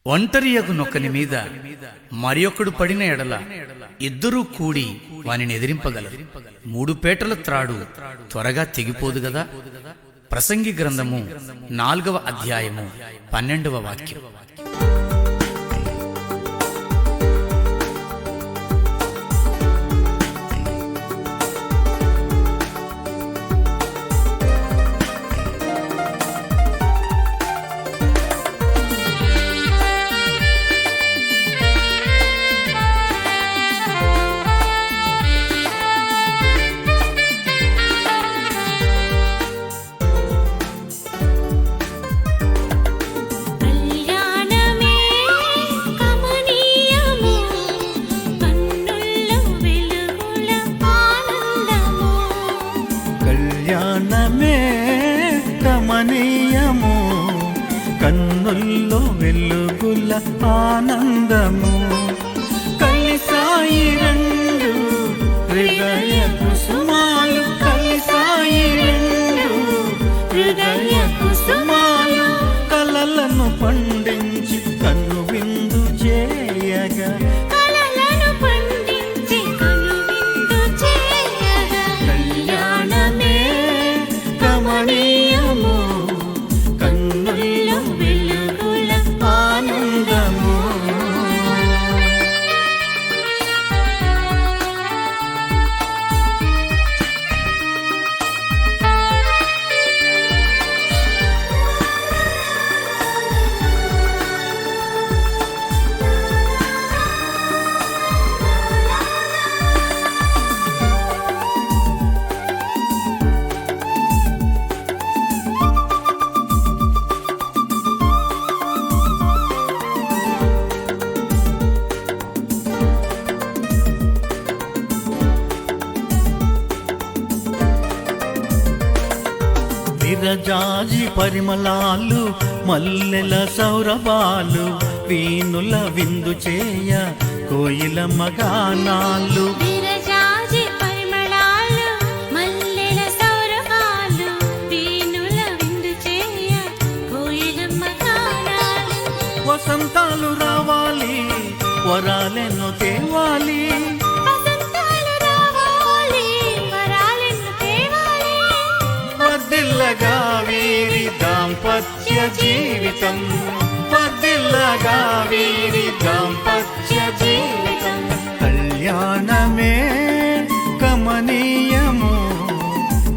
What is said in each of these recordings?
ఒంటరియగునొక్కని మీద మరియొకడు పడిన ఎడల ఇద్దరూ కూడి వానిని ఎదిరింపగలరు. 3 పేటల త్రాడు త్వరగా తెగిపోదు గదా. ప్రసంగి గ్రంథము 4వ అధ్యాయము 12వ వాక్యం. కళ్యాణమే కమనీయము, కన్నుల్లో వెలుగుల ఆనందము. కలిసాయి రెండు హృదయ కుసుమాలు, కలిసాయి రెండు హృదయ కుసుమాలు. కలలను పండించి కన్ను విందు చేయగా, కన్నుల్లో వెలుగుల ఆనందము. విరజాజి పరిమళాలు, మల్లెల సౌరభాలు, వీణుల విందు చేయ కోయిల మగానాలు. విరజాజి పరిమళాలు, మల్లెల సౌరభాలు, వీణుల విందు చేయ కోయిల మగానాలు. వసంతాలు రావాలి, వరాలెన్నో తేవాలి, వర్ధిల్లగా వీరి దాంపత్య జీవితం, వర్ధిల్లగా వీరి దాంపత్య జీవితం. కళ్యాణమే కమనీయము,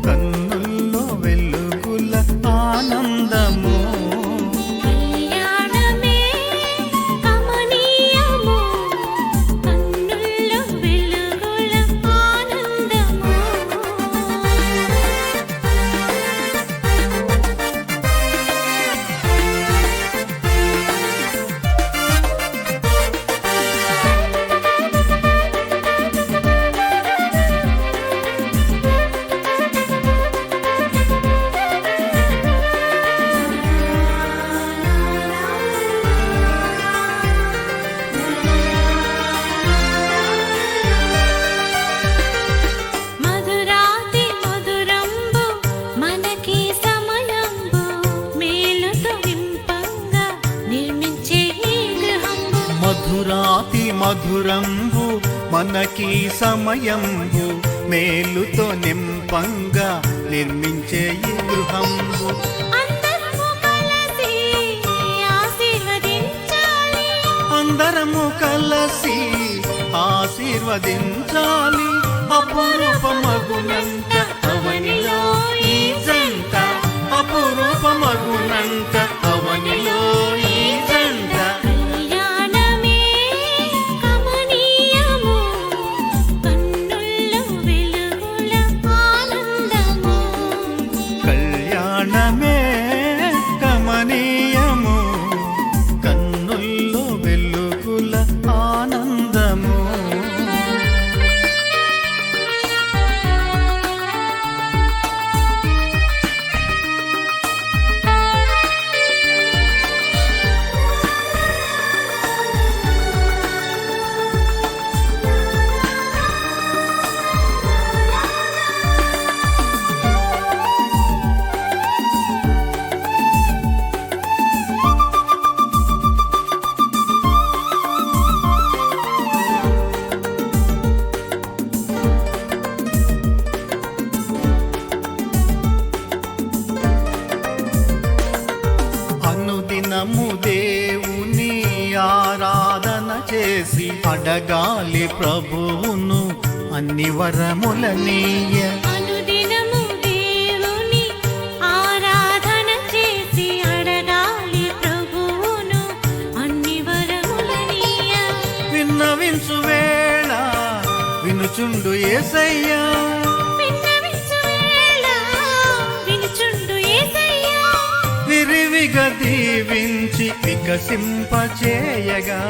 కన్నుల్లో వెలుగుల ఆనందము. కళ్యాణమే కమనీయము, కన్నుల్లో వెలుగుల ఆనందము. మధురాతి మధురంబు మనకి సమయంబు, మేలుతో నింపంగా నిర్మించే ఈ గృహంబు. మధురాతి మధురంబు మనకి సమయంబు, మేలుతో నింపంగా నిర్మించే ఈ గృహంబు. అందరము కలిసి ఆశీర్వదించాలి, అందరము కలిసి ఆశీర్వదించాలి. అపురూపమగునంత అవనిలో ఈ జంట, అపురూపమగునంత అవనిలో ఈ జంట. కళ్యాణమే కమనీయము, కన్నుల్లో వెలుగుల ఆనందము. కళ్యాణమే కమనీయము, కన్నుల్లో వెలుగుల ఆనందము. దేవుని ఆరాధన చేసి అడగాలి ప్రభువును అన్ని వరములనీయ. అనుదినము దేవుని ఆరాధన చేసి అడగాలి ప్రభువును అన్ని వరములనీయ. విన్నవించు వేళ వినుచుండు యేసయ్యా, విన్నవించు వేళ వినుచుండు యేసయ్యా. విరివిగా దీవించి వికసింపచేయగా